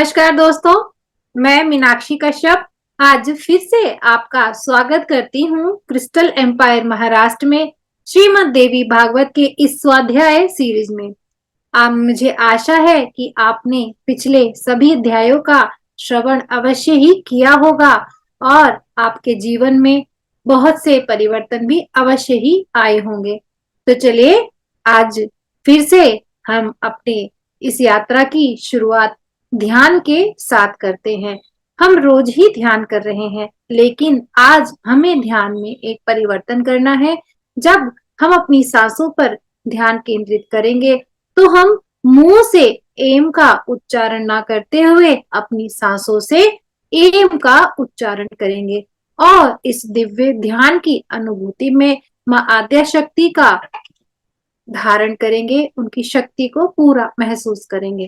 नमस्कार दोस्तों, मैं मीनाक्षी कश्यप आज फिर से आपका स्वागत करती हूँ क्रिस्टल एम्पायर महाराष्ट्र में श्रीमद् देवी भागवत के इस स्वाध्याय सीरीज में। आप मुझे आशा है कि आपने पिछले सभी अध्यायों का श्रवण अवश्य ही किया होगा और आपके जीवन में बहुत से परिवर्तन भी अवश्य ही आए होंगे। तो चलिए आज फिर से हम अपने इस यात्रा की शुरुआत ध्यान के साथ करते हैं। हम रोज ही ध्यान कर रहे हैं, लेकिन आज हमें ध्यान में एक परिवर्तन करना है। जब हम अपनी सांसों पर ध्यान केंद्रित करेंगे, तो हम मुंह से एम का उच्चारण ना करते हुए अपनी सांसों से एम का उच्चारण करेंगे और इस दिव्य ध्यान की अनुभूति में माँ आद्या शक्ति का धारण करेंगे, उनकी शक्ति को पूरा महसूस करेंगे।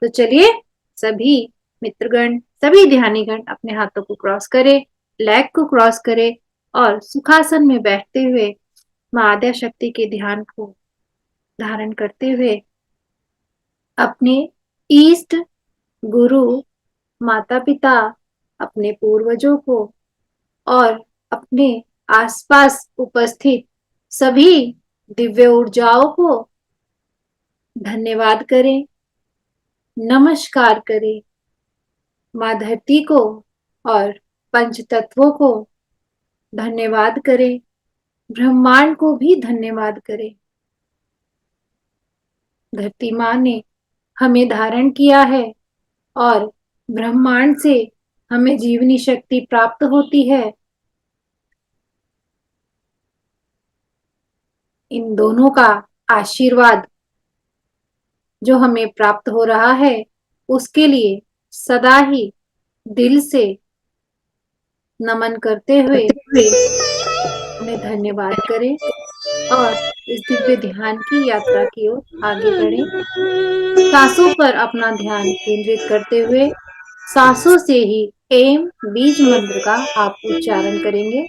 तो चलिए सभी मित्रगण, सभी ध्यानीगण अपने हाथों को क्रॉस करें, लेग को क्रॉस करें और सुखासन में बैठते हुए माँ आद्या शक्ति के ध्यान को धारण करते हुए अपने ईष्ट गुरु, माता पिता, अपने पूर्वजों को और अपने आसपास उपस्थित सभी दिव्य ऊर्जाओं को धन्यवाद करें, नमस्कार करें। माँ धरती को और पंच तत्वों को धन्यवाद करें, ब्रह्मांड को भी धन्यवाद करें। धरती माँ ने हमें धारण किया है और ब्रह्मांड से हमें जीवनी शक्ति प्राप्त होती है। इन दोनों का आशीर्वाद जो हमें प्राप्त हो रहा है, उसके लिए सदा ही दिल से नमन करते हुए उन्हें धन्यवाद करें और इस दिव्य ध्यान की यात्रा की ओर आगे बढ़ें। सांसों पर अपना ध्यान केंद्रित करते हुए सांसों से ही एम बीज मंत्र का आप उच्चारण करेंगे।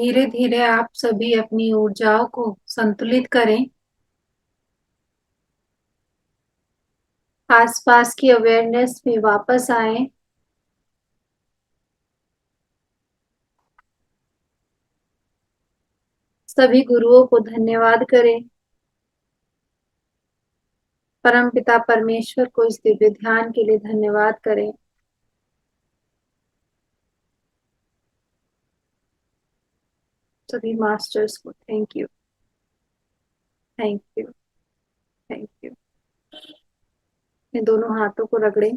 धीरे धीरे आप सभी अपनी ऊर्जाओं को संतुलित करें। आसपास की अवेयरनेस में वापस आए। सभी गुरुओं को धन्यवाद करें। परमपिता परमेश्वर को इस दिव्य ध्यान के लिए धन्यवाद करें। सभी मास्टर्स को thank you, thank you, thank you. अपने दोनों हाथों को रगड़ें,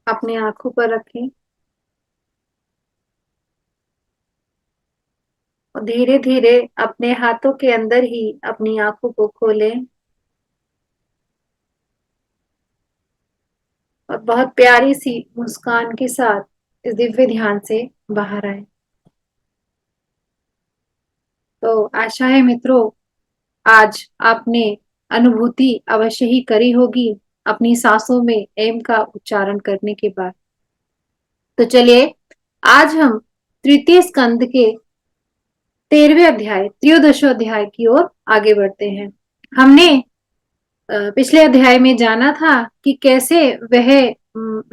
अपने आंखों पर रखें और धीरे धीरे अपने हाथों के अंदर ही अपनी आंखों को खोलें और बहुत प्यारी सी मुस्कान के साथ इस दिव्य ध्यान से बाहर आए। तो आशा है मित्रों, आज आपने अनुभूति अवश्य ही करी होगी अपनी सांसों में एम का उच्चारण करने के बाद। तो चलिए आज हम तृतीय स्कंद के 13वें अध्याय त्रयोदश अध्याय की ओर आगे बढ़ते हैं। हमने पिछले अध्याय में जाना था कि कैसे वह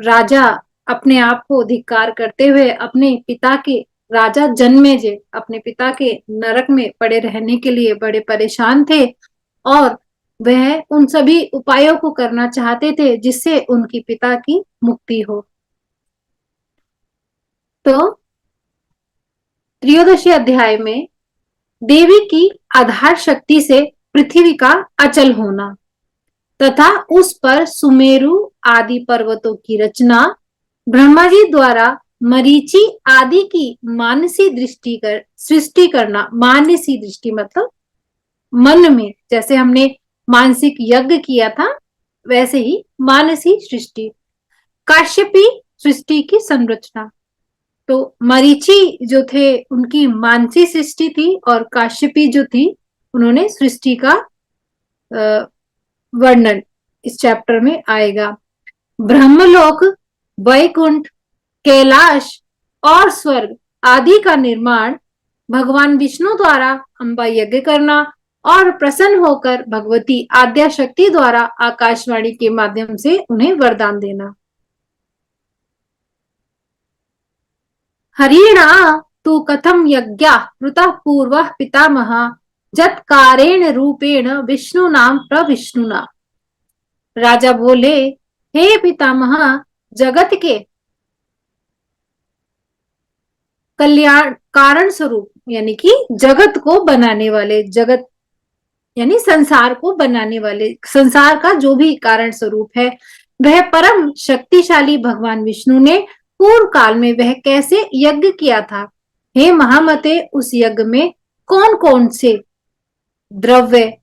राजा अपने आप को धिक्कार करते हुए अपने पिता के राजा जन्मेजय अपने पिता के नरक में पड़े रहने के लिए बड़े परेशान थे और वह उन सभी उपायों को करना चाहते थे जिससे उनकी पिता की मुक्ति हो। तो त्रयोदशी अध्याय में देवी की आधार शक्ति से पृथ्वी का अचल होना तथा उस पर सुमेरु आदि पर्वतों की रचना, ब्रह्मा जी द्वारा मरीचि आदि की मानसी दृष्टि कर सृष्टि करना। मानसी दृष्टि मतलब मन में, जैसे हमने मानसिक यज्ञ किया था वैसे ही मानसी सृष्टि। काश्यपी सृष्टि की संरचना, तो मरीचि जो थे उनकी मानसी सृष्टि थी और काश्यपी जो थी उन्होंने सृष्टि का वर्णन इस चैप्टर में आएगा। ब्रह्मलोक, वैकुंठ, कैलाश और स्वर्ग आदि का निर्माण भगवान विष्णु द्वारा अम्बा यज्ञ करना और प्रसन्न होकर भगवती आद्या शक्ति द्वारा आकाशवाणी के माध्यम से उन्हें वरदान देना। हरिणा तु कथम यज्ञा कृतः पूर्वः पितामहः जत्कारेण रूपेण विष्णु नाम प्रविष्णुना। राजा बोले, हे पितामह, जगत के कल्याण कारण स्वरूप यानी कि जगत को बनाने वाले, जगत यानी संसार को बनाने वाले, संसार का जो भी कारण स्वरूप है वह परम शक्तिशाली भगवान विष्णु ने पूर्व काल में वह कैसे यज्ञ किया था। हे महामते, उस यज्ञ में कौन कौन से द्रव्य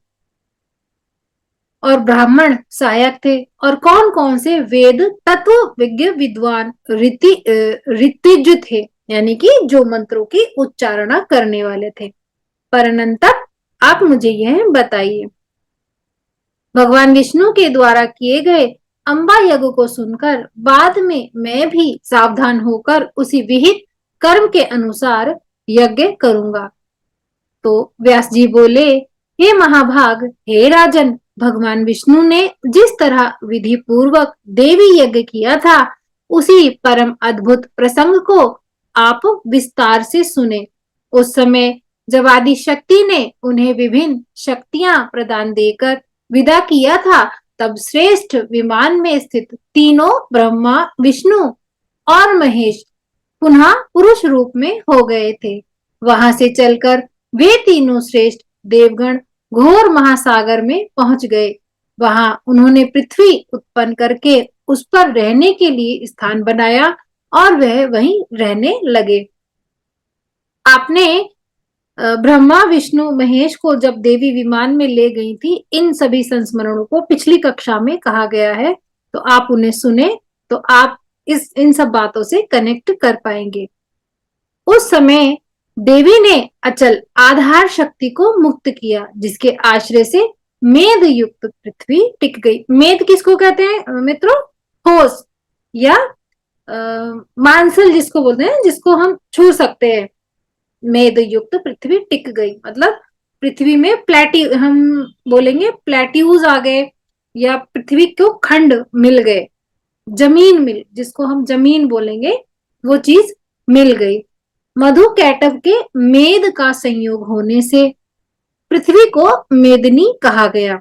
और ब्राह्मण सहायक थे और कौन कौन से वेद तत्व विज्ञ विद्वान ऋतिज थे, यानी कि जो मंत्रों की उच्चारणा करने वाले थे। परअनंतर आप मुझे यह बताइए। भगवान विष्णु के द्वारा किए गए अम्बा यज्ञ को सुनकर बाद में मैं भी सावधान होकर उसी विहित कर्म के अनुसार यज्ञ करूंगा। तो व्यास जी बोले, हे महाभाग, हे राजन, भगवान विष्णु ने जिस तरह विधि पूर्वक देवी यज्ञ किया था उसी परम अद्भुत प्रसंग को आप विस्तार से सुने। उस समय जब आदि शक्ति ने उन्हें विभिन्न शक्तियां प्रदान देकर विदा किया था तब श्रेष्ठ विमान में स्थित तीनों ब्रह्मा, विष्णु और महेश पुनः पुरुष रूप में हो गए थे। वहां से चलकर वे तीनों श्रेष्ठ देवगण घोर महासागर में पहुंच गए। वहां उन्होंने पृथ्वी उत्पन्न करके उस पर रहने के लिए स्थान बनाया और वह वहीं रहने लगे। आपने ब्रह्मा, विष्णु, महेश को जब देवी विमान में ले गई थी, इन सभी संस्मरणों को पिछली कक्षा में कहा गया है, तो आप उन्हें सुने तो आप इन सब बातों से कनेक्ट कर पाएंगे। उस समय देवी ने अचल आधार शक्ति को मुक्त किया जिसके आश्रय से मेद युक्त पृथ्वी टिक गई। मेद किसको कहते हैं मित्रों? ठोस या मांसल जिसको बोलते हैं, जिसको हम छू सकते हैं। मेद युक्त पृथ्वी टिक गई, मतलब पृथ्वी में हम बोलेंगे प्लेट्यूज आ गए, या पृथ्वी को खंड मिल गए, जमीन मिल, जिसको हम जमीन बोलेंगे, वो चीज मिल गई। मधु कैटव के मेद का संयोग होने से पृथ्वी को मेदनी कहा गया।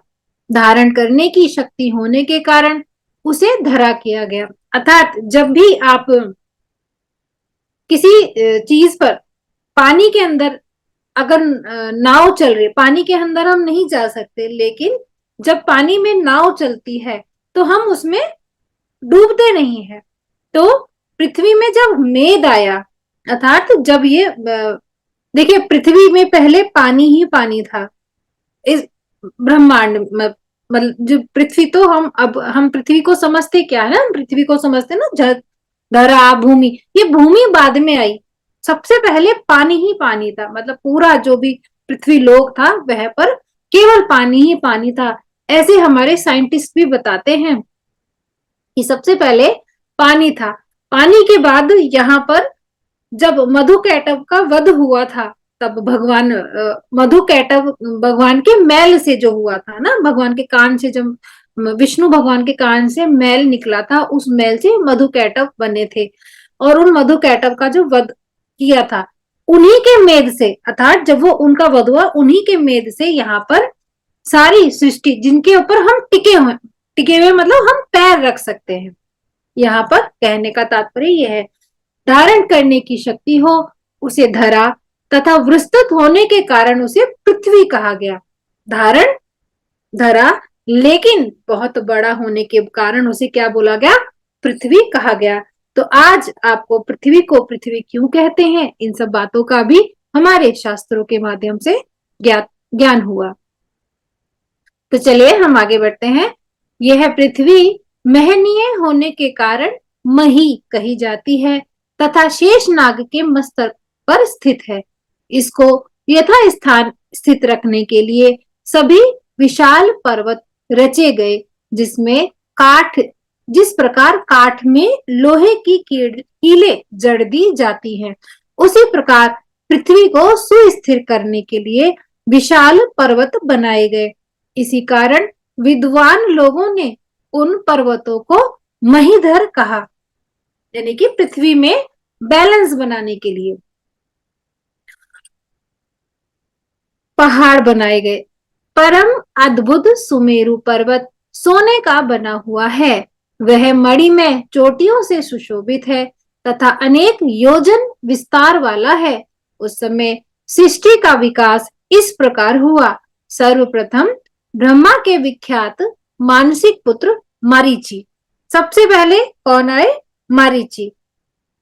धारण करने की शक्ति होने के कारण उसे धरा किया गया। अर्थात जब भी आप किसी चीज पर, पानी के अंदर अगर नाव चल रही, पानी के अंदर हम नहीं जा सकते, लेकिन जब पानी में नाव चलती है तो हम उसमें डूबते नहीं है। तो पृथ्वी में जब मेद आया, अर्थात जब ये देखिए, पृथ्वी में पहले पानी ही पानी था। इस ब्रह्मांड मतलब जो पृथ्वी, तो हम पृथ्वी को समझते क्या है ना, हम पृथ्वी को समझते ना धरा, भूमि। ये भूमि बाद में आई, सबसे पहले पानी ही पानी था। मतलब पूरा जो भी पृथ्वी लोक था वह पर केवल पानी ही पानी था। ऐसे हमारे साइंटिस्ट भी बताते हैं कि सबसे पहले पानी था। पानी के बाद यहाँ पर जब मधु कैटव का वध हुआ था, तब भगवान मधु कैटव भगवान के मैल से जो हुआ था ना, भगवान के कान से, जब विष्णु भगवान के कान से मैल निकला था, उस मैल से मधु कैटव बने थे। और उन मधु कैटव का जो वध किया था, उन्हीं के मेद से, अर्थात जब वो उनका वध हुआ, उन्हीं के मेद से यहाँ पर सारी सृष्टि, जिनके ऊपर हम टिके हुए मतलब हम पैर रख सकते हैं। यहाँ पर कहने का तात्पर्य यह है, धारण करने की शक्ति हो उसे धरा, तथा विस्तृत होने के कारण उसे पृथ्वी कहा गया। धारण, धरा, लेकिन बहुत बड़ा होने के कारण उसे क्या बोला गया? पृथ्वी कहा गया। तो आज आपको पृथ्वी को पृथ्वी क्यों कहते हैं, इन सब बातों का भी हमारे शास्त्रों के माध्यम से ज्ञान हुआ। तो चलिए हम आगे बढ़ते हैं। यह पृथ्वी महनीय होने के कारण मही कही जाती है तथा शेष नाग के मस्तक पर स्थित है। इसको यथा स्थान स्थित रखने के लिए सभी विशाल पर्वत रचे गए, जिसमें काठ, जिस प्रकार काठ में लोहे की कीले जड़ दी जाती हैं, उसी प्रकार पृथ्वी को सुस्थिर करने के लिए विशाल पर्वत बनाए गए। इसी कारण विद्वान लोगों ने उन पर्वतों को महीधर कहा, यानी कि पृथ्वी में बैलेंस बनाने के लिए पहाड़ बनाए गए। परम अद्भुत सुमेरु पर्वत सोने का बना हुआ है। वह मणिमय चोटियों से सुशोभित है तथा अनेक योजन विस्तार वाला है। उस समय सृष्टि का विकास इस प्रकार हुआ। सर्वप्रथम ब्रह्मा के विख्यात मानसिक पुत्र मारीची, सबसे पहले कौन आए? मारीची।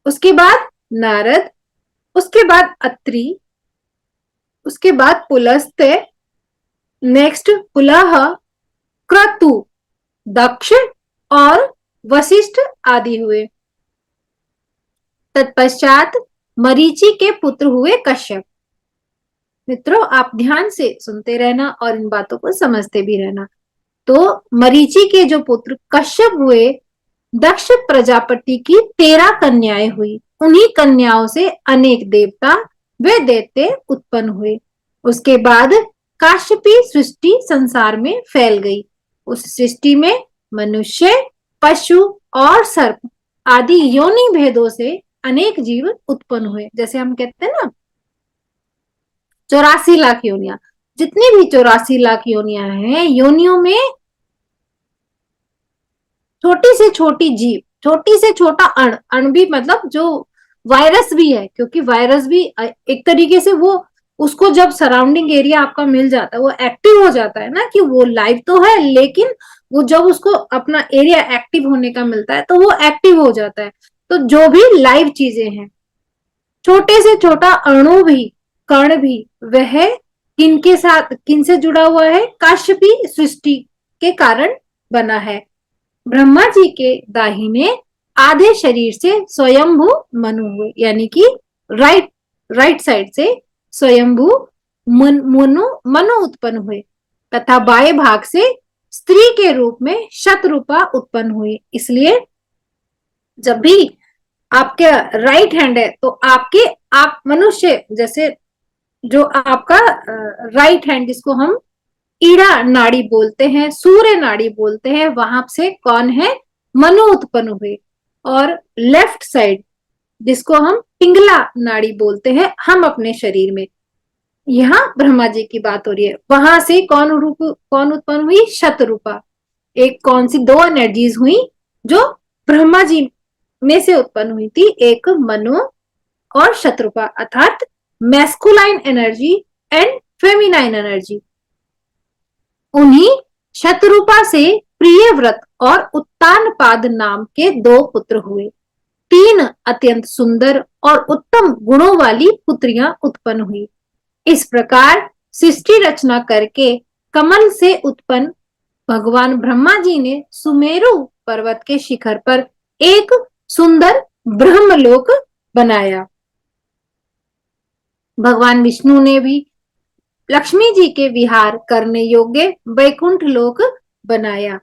उसके बाद नारद, उसके बाद अत्रि, उसके बाद पुलस्त्य, नेक्स्ट पुलह, क्रतु, दक्ष और वशिष्ठ आदि हुए। तत्पश्चात मरीचि के पुत्र हुए कश्यप। मित्रों, आप ध्यान से सुनते रहना और इन बातों को समझते भी रहना। तो मरीचि के जो पुत्र कश्यप हुए, दक्ष प्रजापति की 13 कन्याएं हुई। उन्हीं कन्याओं से अनेक देवता वे दैत्य उत्पन्न हुए। उसके बाद काश्यपी सृष्टि संसार में फैल गई। उस सृष्टि में मनुष्य, पशु और सर्प आदि योनि भेदों से अनेक जीव उत्पन्न हुए। जैसे हम कहते हैं ना 84 लाख योनियां, जितनी भी 84 लाख योनियां हैं, योनियों में छोटी से छोटी जीव, छोटी से छोटा अण भी, मतलब जो वायरस भी है, क्योंकि वायरस भी एक तरीके से वो, उसको जब सराउंडिंग एरिया आपका मिल जाता है, वो एक्टिव हो जाता है ना, कि वो लाइव तो है, लेकिन वो जब उसको अपना एरिया एक्टिव होने का मिलता है तो वो एक्टिव हो जाता है। तो जो भी लाइव चीजें हैं, छोटे से छोटा अणु भी, कण भी, वह किनके साथ, किनसे जुड़ा हुआ है? काश्यपी सृष्टि के कारण बना है। ब्रह्मा जी के दाहिने आधे शरीर से स्वयंभू मनु हुए, यानी कि राइट साइड से स्वयंभू मनु उत्पन्न हुए, तथा बाएं भाग से स्त्री के रूप में शतरूपा उत्पन्न हुई। इसलिए जब भी आपके राइट हैंड है तो आपके आप मनुष्य जैसे जो आपका राइट हैंड जिसको हम ईड़ा नाड़ी बोलते हैं, सूर्य नाड़ी बोलते हैं, वहां से कौन है? मनु उत्पन्न हुए। और लेफ्ट साइड जिसको हम पिंगला नाड़ी बोलते हैं हम अपने शरीर में, यहाँ ब्रह्मा जी की बात हो रही है, वहां से कौन उत्पन्न हुई? शतरूपा। एक कौन सी दो एनर्जीज हुई जो ब्रह्मा जी में से उत्पन्न हुई थी? एक मनु और शत्रुपा, अर्थात masculine energy and feminine energy. उन्हीं शत्रुपा से प्रियव्रत और उत्तानपाद नाम के दो पुत्र हुए। तीन अत्यंत सुंदर और उत्तम गुणों वाली पुत्रियां उत्पन्न हुई। इस प्रकार सृष्टि रचना करके कमल से उत्पन्न भगवान ब्रह्मा जी ने सुमेरु पर्वत के शिखर पर एक सुंदर ब्रह्मलोक बनाया। भगवान विष्णु ने भी लक्ष्मी जी के विहार करने योग्य वैकुंठ लोक बनाया।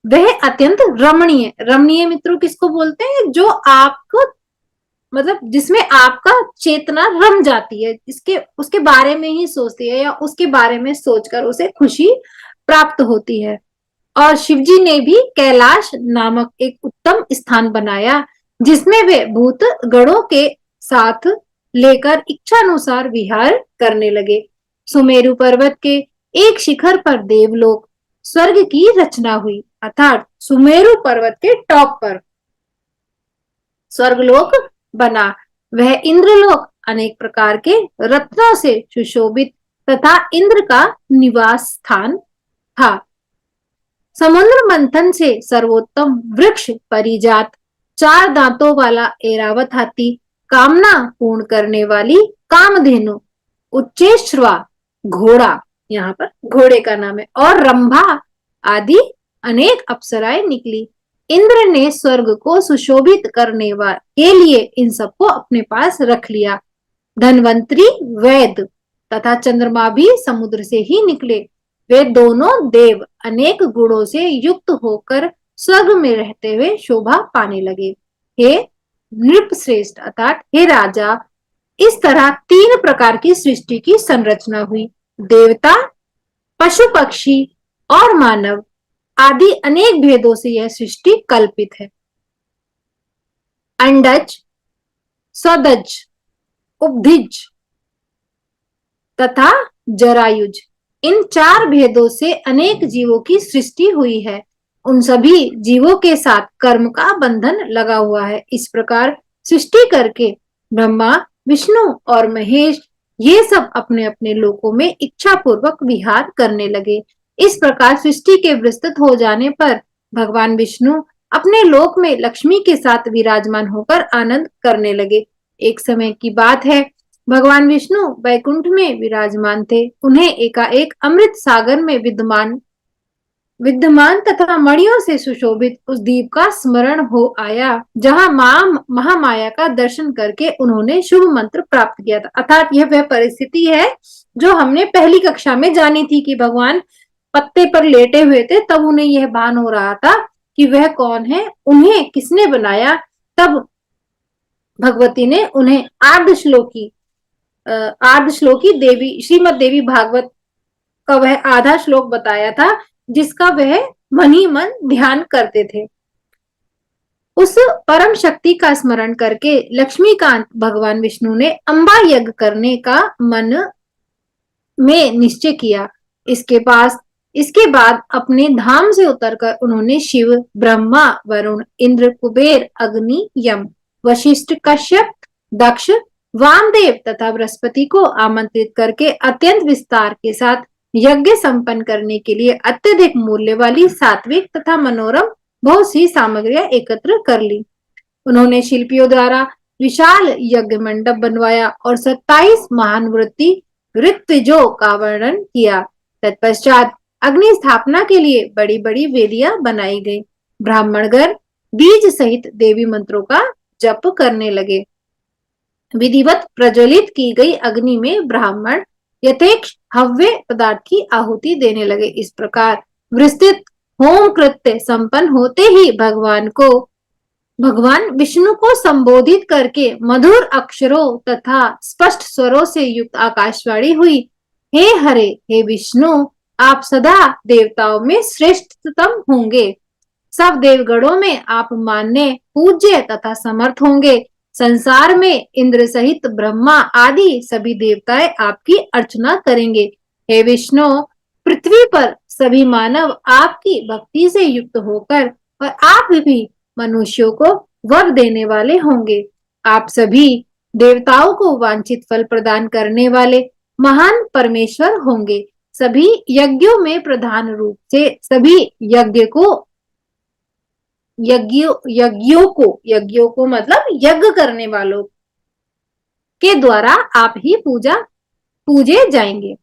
वह अत्यंत रमणीय, रमणीय मित्रों किसको बोलते हैं? जो आपको मतलब जिसमें आपका चेतना रम जाती है, इसके उसके बारे में ही सोचती है या उसके बारे में सोचकर उसे खुशी प्राप्त होती है। और शिवजी ने भी कैलाश नामक एक उत्तम स्थान बनाया जिसमें वे भूत गणों के साथ लेकर इच्छानुसार विहार करने लगे। सुमेरु पर्वत के एक शिखर पर देवलोक स्वर्ग की रचना हुई, अर्थात सुमेरु पर्वत के टॉप पर स्वर्गलोक बना। वह इंद्रलोक अनेक प्रकार के रत्नों से सुशोभित तथा इंद्र का निवास स्थान था। समुद्र मंथन से सर्वोत्तम वृक्ष परिजात, चार दांतों वाला ऐरावत हाथी, कामना पूर्ण करने वाली कामधेनु, उच्चेश्रवा घोड़ा, यहाँ पर घोड़े का नाम है, और रंभा आदि अनेक अप्सराएं निकली। इंद्र ने स्वर्ग को सुशोभित करने के लिए इन सबको अपने पास रख लिया। धनवंतरी वैद तथा चंद्रमा भी समुद्र से ही निकले। वे दोनों देव अनेक गुणों से युक्त होकर स्वर्ग में रहते हुए शोभा पाने लगे। हे नृप श्रेष्ठ अर्थात हे राजा, इस तरह तीन प्रकार की सृष्टि की संरचना हुई। देवता, पशु पक्षी और मानव आदि अनेक भेदों से यह सृष्टि कल्पित है। अंडज, स्वदज, उपधिज तथा जरायुज, इन चार भेदों से अनेक जीवों की सृष्टि हुई है। उन सभी जीवों के साथ कर्म का बंधन लगा हुआ है। इस प्रकार सृष्टि करके ब्रह्मा, विष्णु और महेश ये सब अपने अपने लोकों में इच्छा पूर्वक विहार करने लगे। इस प्रकार सृष्टि के विस्तृत हो जाने पर भगवान विष्णु अपने लोक में लक्ष्मी के साथ विराजमान होकर आनंद करने लगे। एक समय की बात है, भगवान विष्णु वैकुंठ में विराजमान थे। उन्हें एकाएक अमृत सागर में विद्यमान तथा मणियों से सुशोभित उस द्वीप का स्मरण हो आया जहां मां महामाया का दर्शन करके उन्होंने शुभ मंत्र प्राप्त किया था। अर्थात यह वह परिस्थिति है जो हमने पहली कक्षा में जानी थी कि भगवान पत्ते पर लेटे हुए थे, तब उन्हें यह भान हो रहा था कि वह कौन है, उन्हें किसने बनाया। तब भगवती ने उन्हें आर्ध श्लोकी देवी श्रीमद देवी भागवत का वह आधा श्लोक बताया था जिसका वह मन ही मन ध्यान करते थे। उस परम शक्ति का स्मरण करके लक्ष्मीकांत भगवान विष्णु ने अंबा यज्ञ करने का मन में निश्चय किया। इसके बाद अपने धाम से उतरकर उन्होंने शिव, ब्रह्मा, वरुण, इंद्र, कुबेर, अग्नि, यम, वशिष्ठ, कश्यप, दक्ष, वामदेव तथा बृहस्पति को आमंत्रित करके अत्यंत विस्तार के साथ यज्ञ संपन्न करने के लिए अत्यधिक मूल्य वाली सात्विक तथा मनोरम बहुत सी सामग्रियां एकत्र कर ली। उन्होंने शिल्पियों द्वारा विशाल यज्ञ मंडप बनवाया और 27 महान ऋत्विजों का वर्णन किया। तत्पश्चात अग्नि स्थापना के लिए बड़ी बड़ी वेदियां बनाई गई। ब्राह्मणगण बीज सहित देवी मंत्रों का जप करने लगे। विधिवत प्रज्वलित की गई अग्नि में ब्राह्मण यथेक्ष हव्य पदार्थ की आहुति देने लगे। इस प्रकार विस्तृत होम कृत्य संपन्न होते ही भगवान को भगवान विष्णु को संबोधित करके मधुर अक्षरों तथा स्पष्ट स्वरों से युक्त आकाशवाणी हुई। हे हरे, हे विष्णु, आप सदा देवताओं में श्रेष्ठतम होंगे। सब देवगणों में आप मान्य, पूज्य तथा समर्थ होंगे। संसार में इंद्र सहित ब्रह्मा आदि सभी देवताएं आपकी अर्चना करेंगे। हे विष्णु, पृथ्वी पर सभी मानव आपकी भक्ति से युक्त होकर और आप भी मनुष्यों को वर देने वाले होंगे। आप सभी देवताओं को वांछित फल प्रदान करने वाले महान परमेश्वर होंगे। सभी यज्ञों में प्रधान रूप से सभी यज्ञों को मतलब यज्ञ करने वालों के द्वारा आप ही पूजे जाएंगे।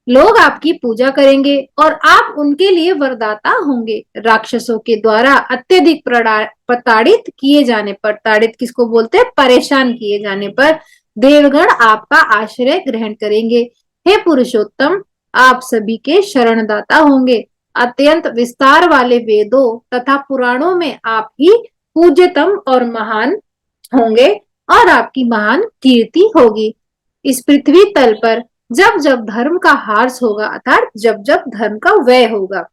लोग आपकी पूजा करेंगे और आप उनके लिए वरदाता होंगे। राक्षसों के द्वारा अत्यधिक प्रताड़ित किए जाने पर, ताड़ित किसको बोलते हैं, परेशान किए जाने पर देवगण आपका आश्रय ग्रहण करेंगे। हे पुरुषोत्तम, आप सभी के शरणदाता होंगे। अत्यंत विस्तार वाले वेदों तथा पुराणों में आप ही पूज्यतम और महान होंगे और आपकी महान कीर्ति होगी। इस पृथ्वी तल पर जब जब धर्म का ह्रास होगा, अर्थात जब जब धर्म का व्यय होगा,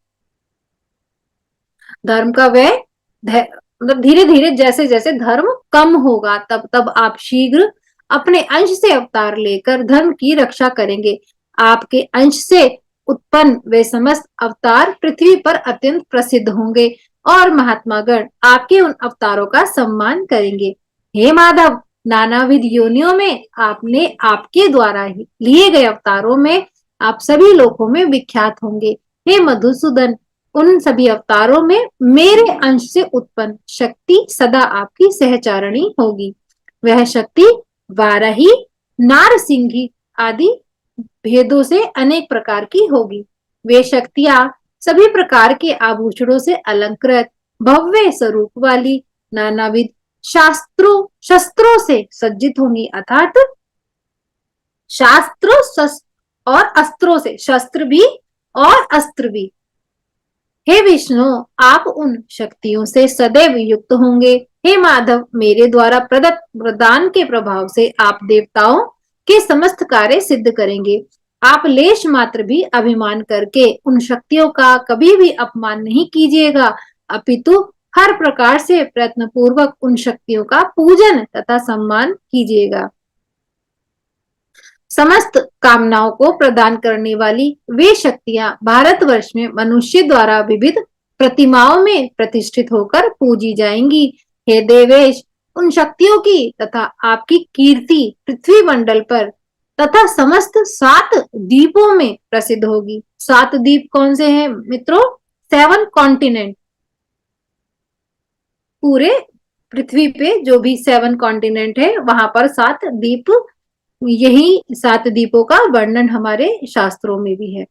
धर्म का व्यय मतलब धीरे धीरे जैसे जैसे धर्म कम होगा, तब तब आप शीघ्र अपने अंश से अवतार लेकर धर्म की रक्षा करेंगे। आपके अंश से उत्पन्न वे समस्त अवतार पृथ्वी पर अत्यंत प्रसिद्ध होंगे और महात्मागण आपके उन अवतारों का सम्मान करेंगे। हे माधव, नानाविध योनियों में आपने आपके द्वारा ही लिए गए अवतारों में आप सभी लोकों में विख्यात होंगे। हे मधुसूदन, उन सभी अवतारों में मेरे अंश से उत्पन्न शक्ति सदा आपकी सहचारणी होगी। वह शक्ति वाराही, नारसिंही आदि भेदों से अनेक प्रकार की होगी। वे शक्तियां सभी प्रकार के आभूषणों से अलंकृत, भव्य स्वरूप वाली, नानाविध शस्त्रों से सज्जित होंगी, अर्थात और अस्त्रों से, शस्त्र भी और अस्त्र भी। हे विष्णु, आप उन शक्तियों से सदैव युक्त होंगे। हे माधव, मेरे द्वारा प्रदत्त वरदान के प्रभाव से आप देवताओं के समस्त कार्य सिद्ध करेंगे। आप लेश मात्र भी अभिमान करके उन शक्तियों का कभी भी अपमान नहीं कीजिएगा, अपितु हर प्रकार से प्रयत्न पूर्वक उन शक्तियों का पूजन तथा सम्मान कीजिएगा। समस्त कामनाओं को प्रदान करने वाली वे शक्तियां भारतवर्ष में मनुष्य द्वारा विविध प्रतिमाओं में प्रतिष्ठित होकर पूजी जाएंगी। हे देवेश, उन शक्तियों की तथा आपकी कीर्ति पृथ्वी मंडल पर तथा समस्त 7 द्वीपों में प्रसिद्ध होगी। 7 द्वीप कौन से हैं मित्रों? 7 कॉन्टिनेंट। पूरे पृथ्वी पे जो भी 7 कॉन्टिनेंट है वहां पर 7 द्वीप, यही 7 द्वीपों का वर्णन हमारे शास्त्रों में भी है।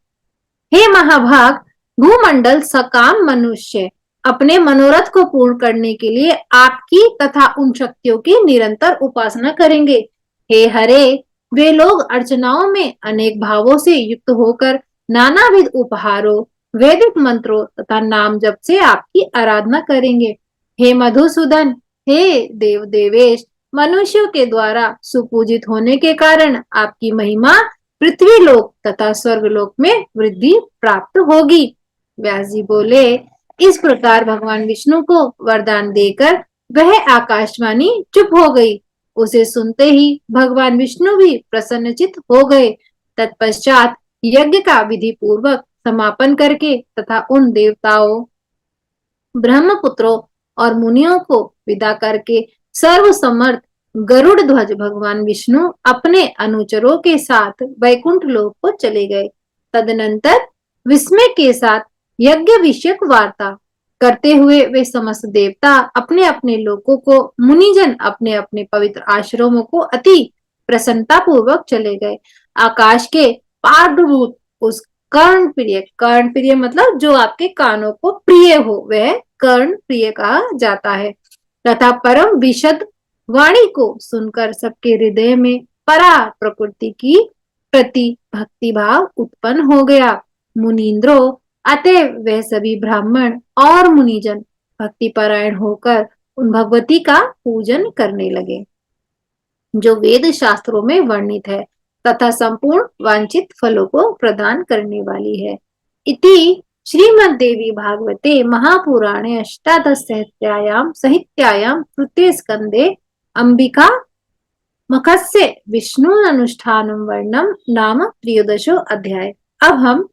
हे महाभाग, भूमंडल सकाम मनुष्य अपने मनोरथ को पूर्ण करने के लिए आपकी तथा उन शक्तियों की निरंतर उपासना करेंगे। हे हरे, वे लोग अर्चनाओं में अनेक भावों से युक्त होकर नानाविध उपहारों, वैदिक मंत्रों तथा नाम जप से आपकी आराधना करेंगे। हे मधुसूदन, हे देव देवेश, मनुष्यों के द्वारा सुपूजित होने के कारण आपकी महिमा पृथ्वी लोक तथा स्वर्ग लोक में वृद्धि प्राप्त होगी। व्यास जी बोले, इस प्रकार भगवान विष्णु को वरदान देकर वह आकाशवाणी चुप हो गई। उसे सुनते ही भगवान विष्णु भी प्रसन्नचित हो गए। तत्पश्चात यज्ञ का विधि पूर्वक समापन करके तथा उन देवताओं, ब्रह्मपुत्रों और मुनियों को विदा करके सर्वसमर्थ गरुड़ ध्वज भगवान विष्णु अपने अनुचरों के साथ वैकुंठ लोक को चले गए। तदनंतर विस्मय के साथ यज्ञ विषयक वार्ता करते हुए वे समस्त देवता अपने अपने लोकों को, मुनिजन अपने अपने पवित्र आश्रमों को अति प्रसन्नता पूर्वक चले गए। आकाश के पार्श्वभूत उस कर्ण प्रिय मतलब जो आपके कानों को प्रिय हो, वह कर्ण प्रिय कहा जाता है, तथा परम विशद वाणी को सुनकर सबके हृदय में परा प्रकृति की प्रति भक्ति भाव उत्पन्न हो गया। मुनीन्द्रो, अतः वह सभी ब्राह्मण और मुनिजन भक्ति परायण होकर उन भगवती का पूजन करने लगे जो वेद शास्त्रों में वर्णित है तथा संपूर्ण वांछित फलों को प्रदान करने वाली है। इति श्रीमद्देवी भागवते महापुराणे अष्टादश संहितायां तृतीय स्कंदे अंबिका मखस्य विष्णु अनुष्ठान वर्णम नाम त्रयोदशो अध्याय। अब हम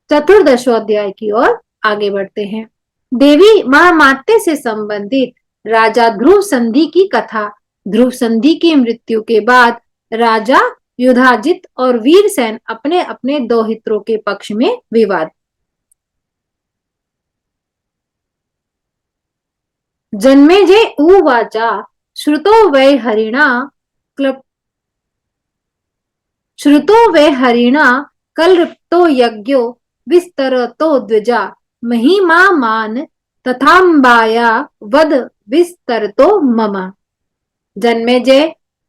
चतुर्दशो अध्याय की ओर आगे बढ़ते हैं। देवी महामात्य से संबंधित राजा ध्रुव संधि की कथा। ध्रुव संधि की मृत्यु के बाद राजा युधाजित और वीरसेन अपने अपने दो हितों के पक्ष में विवाद। जन्मेजय उवाचा श्रुतो वै हरिणा कलृप्तो यज्ञो विस्तरतो द्विजा महिमामान तथाम्बाया वद विस्तरतो मम। जन्मेजय,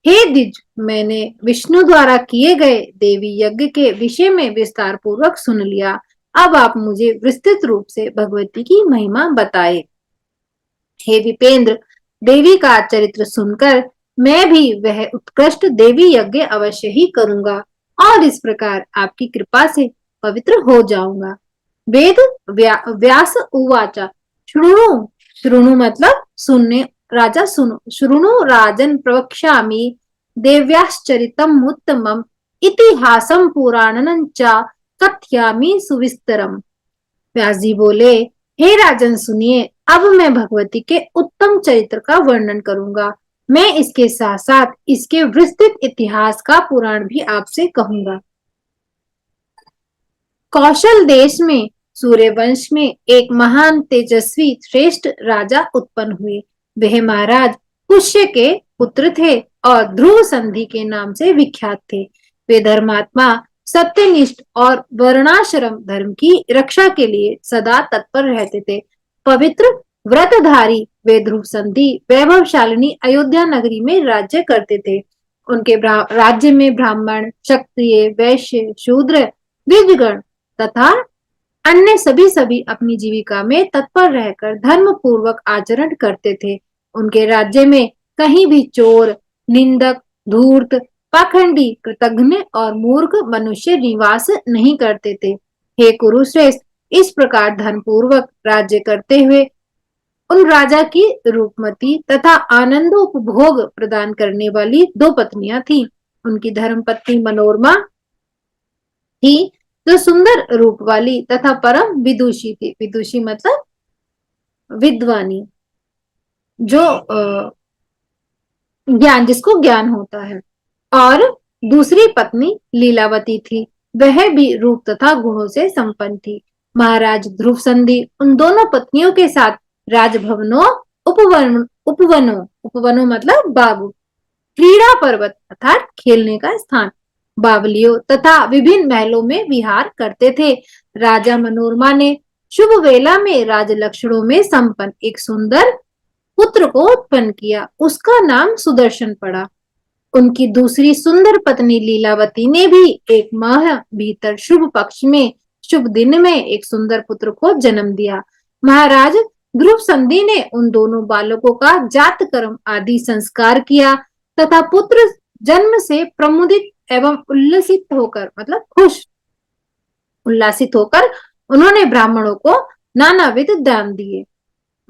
हे द्विज, मैंने विष्णु द्वारा किए गए देवी यज्ञ के विषय में विस्तार पूर्वक सुन लिया। अब आप मुझे विस्तृत रूप से भगवती की महिमा बताए। हे विपेंद्र, देवी का चरित्र सुनकर मैं भी वह उत्कृष्ट देवी यज्ञ अवश्य ही करूंगा और इस प्रकार आपकी कृपा से पवित्र हो जाऊंगा। वेद व्यास उवाचा शृणु। शृणु मतलब सुनने। राजा सुनो। शृणु राजन प्रवक्ष्यामि देव्याश्चरितम् उत्तमम् इतिहासं पुराणं च कथयामि सुविस्तरम। व्यास जी बोले, हे राजन सुनिए, अब मैं भगवती के उत्तम चरित्र का वर्णन करूंगा। मैं इसके साथ साथ इसके विस्तृत इतिहास का पुराण भी आपसे कहूंगा। कौशल देश में सूर्यवंश में एक महान तेजस्वी श्रेष्ठ राजा उत्पन्न हुए। वह महाराज पुष्य के पुत्र थे और ध्रुव संधि के नाम से विख्यात थे। वे धर्मात्मा, सत्यनिष्ठ और वर्णाश्रम धर्म की रक्षा के लिए सदा तत्पर रहते थे। पवित्र व्रतधारी वे ध्रुव संधि वैभवशालिनी अयोध्या नगरी में राज्य करते थे। उनके राज्य में ब्राह्मण, क्षत्रिय, वैश्य, शूद्र, द्विजगण तथा अन्य सभी अपनी जीविका में तत्पर रहकर धर्म पूर्वक आचरण करते थे। उनके राज्य में कहीं भी चोर, निंदक, धूर्त, पाखंडी, कृतघ्न और मूर्ख मनुष्य निवास नहीं करते थे। हे कुरुश्रेष्ठ, इस प्रकार धर्म पूर्वक राज्य करते हुए उन राजा की रूपमती तथा आनंदोपभोग प्रदान करने वाली दो पत्नियां थीं। उनकी धर्म पत्नी मनोरमा थी जो सुंदर रूप वाली तथा परम विदुषी थी। विदुषी मतलब विद्वानी, जो ज्ञान, जिसको ज्ञान होता है। और दूसरी पत्नी लीलावती थी। वह भी रूप तथा गुणों से संपन्न थी। महाराज ध्रुव संधि उन दोनों पत्नियों के साथ राजभवनों, उपवनों मतलब बाग, क्रीड़ा पर्वत अर्थात खेलने का स्थान, बावलियों तथा विभिन्न महलों में विहार करते थे। राजा मनोरमा ने शुभ वेला में राज लक्षणों में संपन्न एक सुंदर पुत्र को उत्पन्न किया। उसका नाम सुदर्शन पड़ा। उनकी दूसरी सुंदर पत्नी लीलावती ने भी एक माह भीतर शुभ पक्ष में शुभ दिन में एक सुंदर पुत्र को जन्म दिया। महाराज ध्रुव संधि ने उन दोनों बालकों का जात कर्म आदि संस्कार किया तथा पुत्र जन्म से प्रमुदित एवं उल्लसित होकर मतलब खुश उल्लासित होकर उन्होंने ब्राह्मणों को नानाविध दान दिए।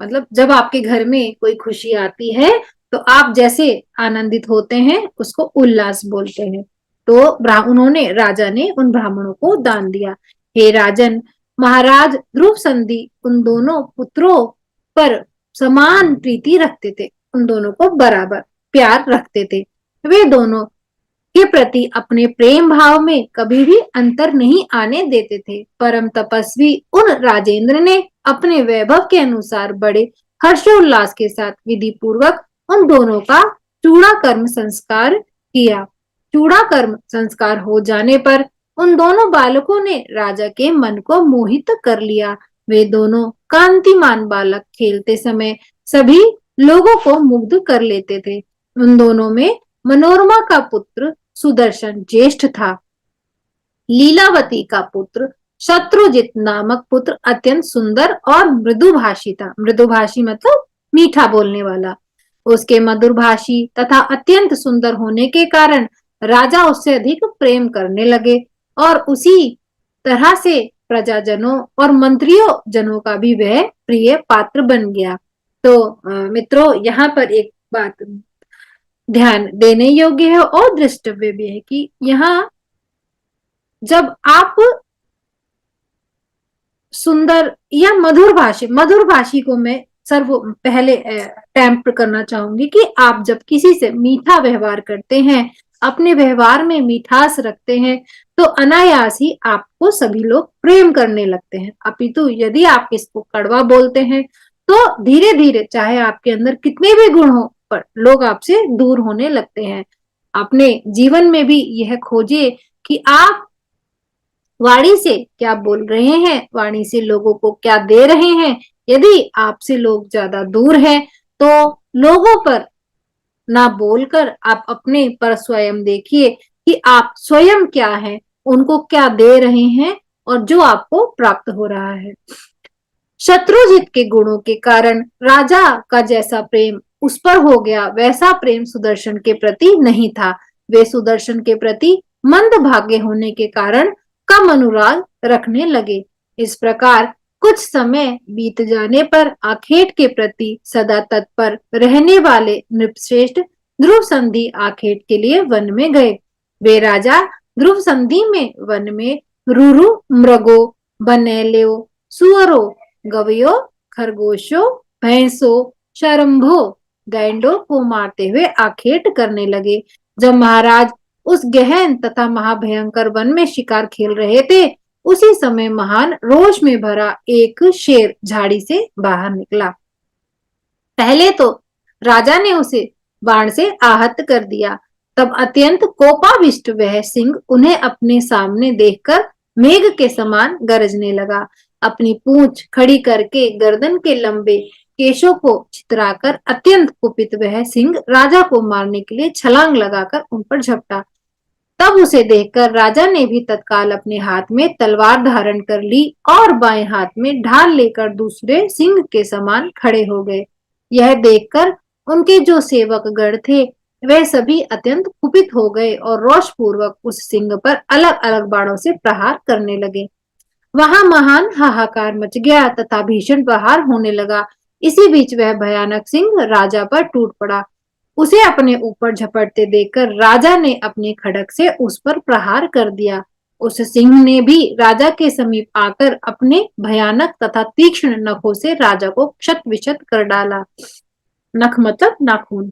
मतलब जब आपके घर में कोई खुशी आती है तो आप जैसे आनंदित होते हैं उसको उल्लास बोलते हैं। तो उन्होंने राजा ने उन ब्राह्मणों को दान दिया। हे राजन, महाराज ध्रुव संधि उन दोनों पुत्रों पर समान प्रीति रखते थे। उन दोनों को बराबर प्यार रखते थे। वे दोनों के प्रति अपने प्रेम भाव में कभी भी अंतर नहीं आने देते थे। परम तपस्वी उन राजेंद्र ने अपने वैभव के अनुसार बड़े हर्षोल्लास के साथ विधि पूर्वक उन दोनों का चूड़ा कर्म संस्कार किया। चूड़ा कर्म संस्कार हो जाने पर उन दोनों बालकों ने राजा के मन को मोहित कर लिया। वे दोनों कांतिमान बालक खेलते समय सभी लोगों को मुग्ध कर लेते थे। उन दोनों में मनोरमा का पुत्र सुदर्शन ज्येष्ठ था। लीलावती का पुत्र शत्रुजित नामक पुत्र अत्यंत सुंदर और मृदुभाषी था। मृदुभाषी मतलब मीठा बोलने वाला। उसके मधुरभाषी तथा अत्यंत सुंदर होने के कारण राजा उससे अधिक प्रेम करने लगे और उसी तरह से प्रजाजनों और मंत्रियों जनों का भी वह प्रिय पात्र बन गया। तो मित्रों, यहाँ पर एक बात ध्यान देने योग्य है और दृष्टव्य भी है कि यहाँ जब आप सुंदर या मधुर भाषी को मैं सर्व पहले टैम्प करना चाहूंगी कि आप जब किसी से मीठा व्यवहार करते हैं, अपने व्यवहार में मिठास रखते हैं, तो अनायास ही आपको सभी लोग प्रेम करने लगते हैं। अपितु यदि आप इसको कड़वा बोलते हैं तो धीरे धीरे चाहे आपके अंदर कितने भी गुण हो, पर लोग आपसे दूर होने लगते हैं। अपने जीवन में भी यह खोजिए कि आप वाणी से क्या बोल रहे हैं, वाणी से लोगों को क्या दे रहे हैं। यदि आपसे लोग ज्यादा दूर हैं तो लोगों पर ना बोलकर आप अपने पर स्वयं देखिए कि आप स्वयं क्या हैं, उनको क्या दे रहे हैं और जो आपको प्राप्त हो रहा है। शत्रुजित के गुणों के कारण राजा का जैसा प्रेम उस पर हो गया, वैसा प्रेम सुदर्शन के प्रति नहीं था। वे सुदर्शन के प्रति मंदभाग्य होने के कारण कम अनुराग रखने लगे। इस प्रकार कुछ समय बीत जाने पर आखेट के प्रति सदा तत्पर रहने वाले नृपश्रेष्ठ ध्रुव संधि आखेट के लिए वन में गए। वे राजा ध्रुव संधि में वन में रुरु मृगो बनेलो सुअरों गवयों खरगोशों भैंसों शरंभों गैंडों को मारते हुए आखेट करने लगे। जब महाराज उस गहन तथा महाभयंकर वन में शिकार खेल रहे थे, उसी समय महान रोष में भरा एक शेर झाड़ी से बाहर निकला। पहले तो राजा ने उसे बाण से आहत कर दिया, तब अत्यंत कोपाविष्ट वह सिंह उन्हें अपने सामने देखकर मेघ के समान गरजने लगा। अपनी पूंछ खड़ी करके गर्दन के लंबे केशों को छितराकर अत्यंत कुपित वह सिंह राजा को मारने के लिए छलांग लगाकर उन पर झपटा। तब उसे देखकर राजा ने भी तत्काल अपने हाथ में तलवार धारण कर ली और बाएं हाथ में ढाल लेकर दूसरे सिंह के समान खड़े हो गए। यह देखकर उनके जो सेवक गण थे वे सभी अत्यंत कुपित हो गए और रोषपूर्वक उस सिंह पर अलग अलग बाणों से प्रहार करने लगे। वहां महान हाहाकार मच गया तथा भीषण प्रहार होने लगा। इसी बीच वह भयानक सिंह राजा पर टूट पड़ा। उसे अपने ऊपर झपटते देखकर राजा ने अपने खड्ग से उस पर प्रहार कर दिया। उस सिंह ने भी राजा के समीप आकर अपने भयानक तथा तीक्ष्ण नखों से राजा को क्षत विक्षत कर डाला। नख मतलब नाखून।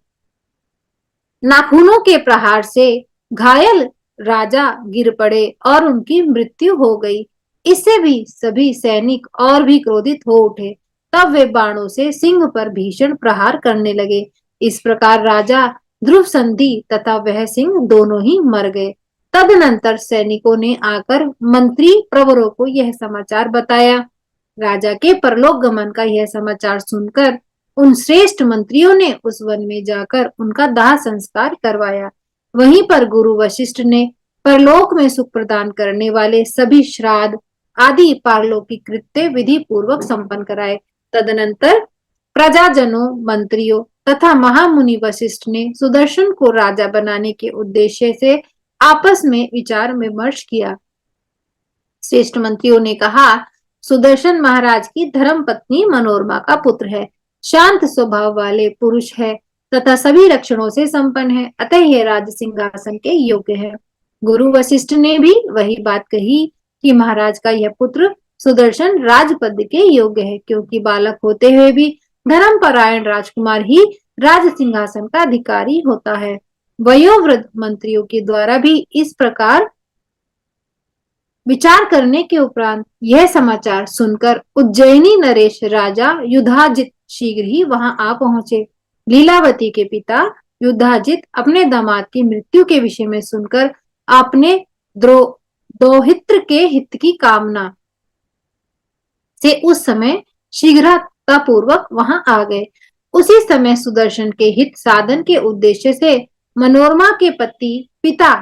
नाखूनों के प्रहार से घायल राजा गिर पड़े और उनकी मृत्यु हो गई। इससे भी सभी सैनिक और भी क्रोधित हो उठे। तब वे बाणों से सिंह पर भीषण प्रहार करने लगे। इस प्रकार राजा ध्रुव संधि तथा वह सिंह दोनों ही मर गए। तदनंतर सैनिकों ने आकर मंत्री प्रवरों को यह समाचार बताया। राजा के परलोक गमन का यह समाचार सुनकर उन श्रेष्ठ मंत्रियों ने उस वन में जाकर उनका दाह संस्कार करवाया। वहीं पर गुरु वशिष्ठ ने परलोक में सुख प्रदान करने वाले सभी श्राद्ध आदि पारलौकिक कृत्य विधि पूर्वक संपन्न कराए। तदनंतर प्रजाजनों, मंत्रियों तथा महामुनि वशिष्ठ ने सुदर्शन को राजा बनाने के उद्देश्य से आपस में विचार विमर्श किया। श्रेष्ठ मंत्रियों ने कहा, सुदर्शन महाराज की धर्म पत्नी मनोरमा का पुत्र है, शांत स्वभाव वाले पुरुष है तथा सभी लक्षणों से संपन्न है, अतः यह राज सिंहासन के योग्य है। गुरु वशिष्ठ ने भी वही बात कही कि महाराज का यह पुत्र सुदर्शन राजपद के योग्य है, क्योंकि बालक होते हुए भी धर्मपरायण राजकुमार ही राज सिंहासन का अधिकारी होता है। वयोवृद्ध मंत्रियों के द्वारा भी इस प्रकार विचार करने के उपरांत यह समाचार सुनकर उज्जैनी नरेश राजा युधाजित शीघ्र ही वहां आ पहुंचे। लीलावती के पिता युधाजित अपने दामाद की मृत्यु के विषय में सुनकर अपने दोहित्र के हित की कामना से उस समय शीघ्रतापूर्वक वहां आ गए। उसी समय सुदर्शन के हित साधन के उद्देश्य से मनोरमा के पिता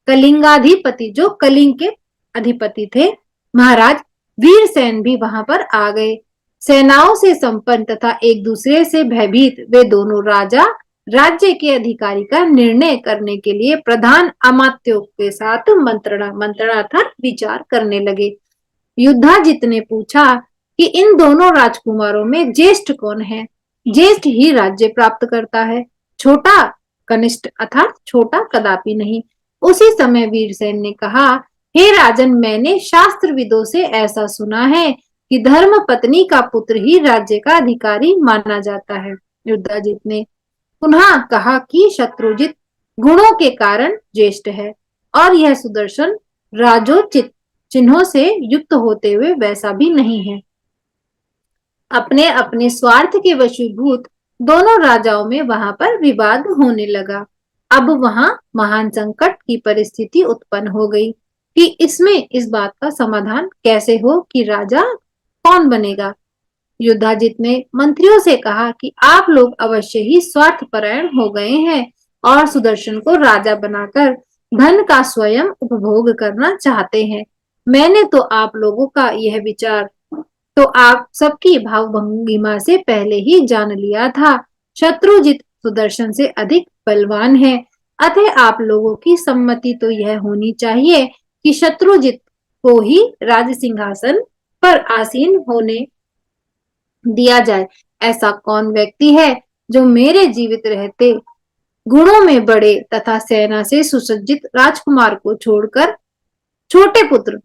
कलिंगाधिपति, जो कलिंग के अधिपति थे, महाराज वीरसेन भी वहां पर आ गए। सेनाओं से संपन्न तथा एक दूसरे से भयभीत वे दोनों राजा राज्य के अधिकारी का निर्णय करने के लिए प्रधान अमात्यों के साथ मंत्रणा अर्थात विचार करने लगे। युद्धाजित ने पूछा कि इन दोनों राजकुमारों में ज्येष्ठ कौन है? ज्येष्ठ ही राज्य प्राप्त करता है, छोटा कनिष्ठ अर्थात छोटा कदापि नहीं। उसी समय वीरसेन ने कहा, हे राजन, मैंने शास्त्रविदों से ऐसा सुना है कि धर्म पत्नी का पुत्र ही राज्य का अधिकारी माना जाता है। युद्धाजित ने पुनः कहा कि शत्रुजित गुणों के कारण ज्येष्ठ है और यह सुदर्शन राजोचित चिन्हों से युक्त होते हुए वैसा भी नहीं है। अपने अपने स्वार्थ के वशीभूत दोनों राजाओं में वहां पर विवाद होने लगा। अब वहां महान संकट की परिस्थिति उत्पन्न हो गई कि इसमें इस बात का समाधान कैसे हो कि राजा कौन बनेगा। युद्धाजित ने मंत्रियों से कहा कि आप लोग अवश्य ही स्वार्थपरायण हो गए हैं और सुदर्शन को राजा बनाकर धन का स्वयं उपभोग करना चाहते हैं। मैंने तो आप लोगों का यह विचार तो आप सबकी भावभंगिमा से पहले ही जान लिया था। शत्रुजित सुदर्शन से अधिक बलवान है, अतः आप लोगों की सम्मति तो यह होनी चाहिए कि शत्रुजित को ही राज सिंहासन पर आसीन होने दिया जाए। ऐसा कौन व्यक्ति है जो मेरे जीवित रहते गुणों में बड़े तथा सेना से सुसज्जित राजकुमार को छोड़कर छोटे पुत्र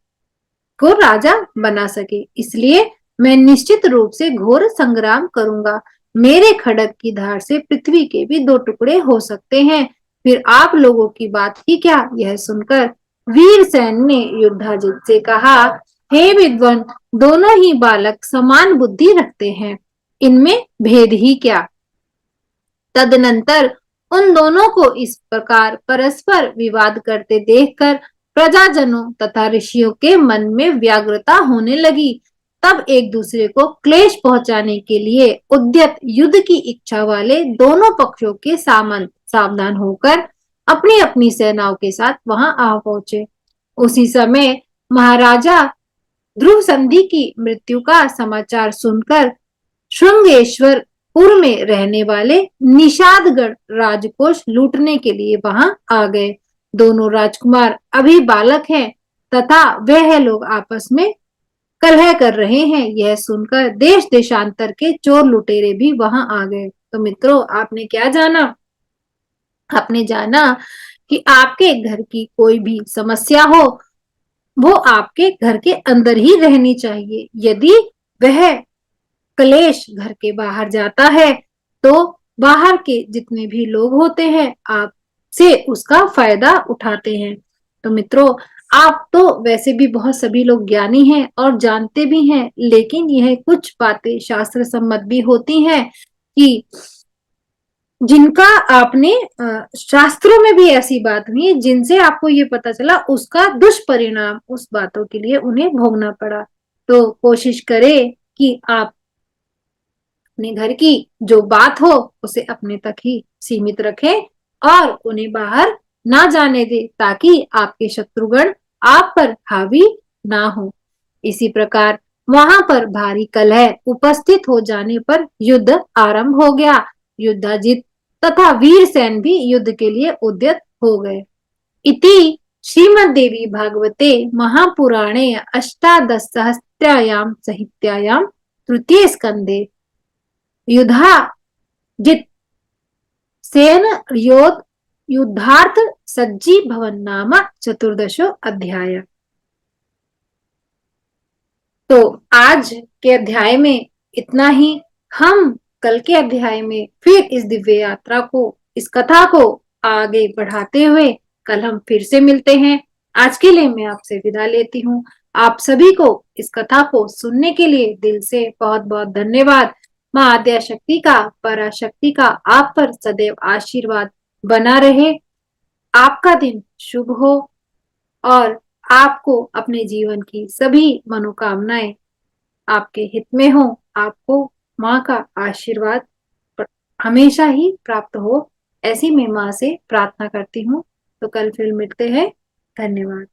को राजा बना सके? इसलिए मैं निश्चित रूप से घोर संग्राम करूंगा। मेरे खड्ग की धार से पृथ्वी के भी दो टुकड़े हो सकते हैं। फिर आप लोगों की बात ही क्या? यह सुनकर वीरसेन ने युद्धाजित से कहा, हे विद्वान, दोनों ही बालक समान बुद्धि रखते हैं, इनमें भेद ही क्या? तदनंतर उन दोनों को इस प्रकार परस्पर विवाद करते देखकर प्रजाजनों तथा ऋषियों के मन में व्याग्रता होने लगी। तब एक दूसरे को क्लेश पहुंचाने के लिए उद्यत युद्ध की इच्छा वाले दोनों पक्षों के सामंत सावधान होकर अपनी अपनी सेनाओं के साथ वहां आ पहुंचे। उसी समय महाराजा ध्रुव संधि की मृत्यु का समाचार सुनकर श्रृंगेश्वर पुर में रहने वाले निषादगढ़ राजकोष लूटने के लिए वहां आ गए। दोनों राजकुमार अभी बालक हैं तथा वह लोग आपस में कलह कर रहे हैं। यह सुनकर देश देशांतर के चोर लुटेरे भी वहां आ गए। तो मित्रों, आपने क्या जाना? आपने जाना कि आपके घर की कोई भी समस्या हो, वो आपके घर के अंदर ही रहनी चाहिए। यदि वह क्लेश घर के बाहर जाता है तो बाहर के जितने भी लोग होते हैं आपसे उसका फायदा उठाते हैं। तो मित्रों, आप तो वैसे भी बहुत सभी लोग ज्ञानी हैं और जानते भी हैं, लेकिन यह कुछ बातें शास्त्र सम्मत भी होती हैं कि जिनका आपने शास्त्रों में भी ऐसी बात हुई है जिनसे आपको ये पता चला उसका दुष्परिणाम उस बातों के लिए उन्हें भोगना पड़ा। तो कोशिश करें कि आप अपने घर की जो बात हो उसे अपने तक ही सीमित रखें और उन्हें बाहर ना जाने दे, ताकि आपके शत्रुगण आप पर हावी ना हो। इसी प्रकार वहां पर भारी कलह उपस्थित हो जाने पर युद्ध आरंभ हो गया। युद्धाजित तथा वीरसेन भी युद्ध के लिए उद्यत हो गए। इति श्रीमद्देवी भागवते महापुराणे अष्टादशसहस्रायां संहितायां तृतीय स्कंदे युद्धाजित सेन युद्धार्थ सज्जी भवन नाम चतुर्दशो अध्याय। तो आज के अध्याय में इतना ही। हम कल के अध्याय में फिर इस दिव्य यात्रा को, इस कथा को आगे बढ़ाते हुए कल हम फिर से मिलते हैं। आज के लिए मैं आपसे विदा लेती हूँ। आप सभी को इस कथा को सुनने के लिए दिल से बहुत बहुत धन्यवाद। माँ आद्या शक्ति का, पराशक्ति का आप पर सदैव आशीर्वाद बना रहे। आपका दिन शुभ हो और आपको अपने जीवन की सभी मनोकामनाएं आपके हित में हो। आपको माँ का आशीर्वाद हमेशा ही प्राप्त हो, ऐसी मैं माँ से प्रार्थना करती हूँ। तो कल फिर मिलते हैं। धन्यवाद।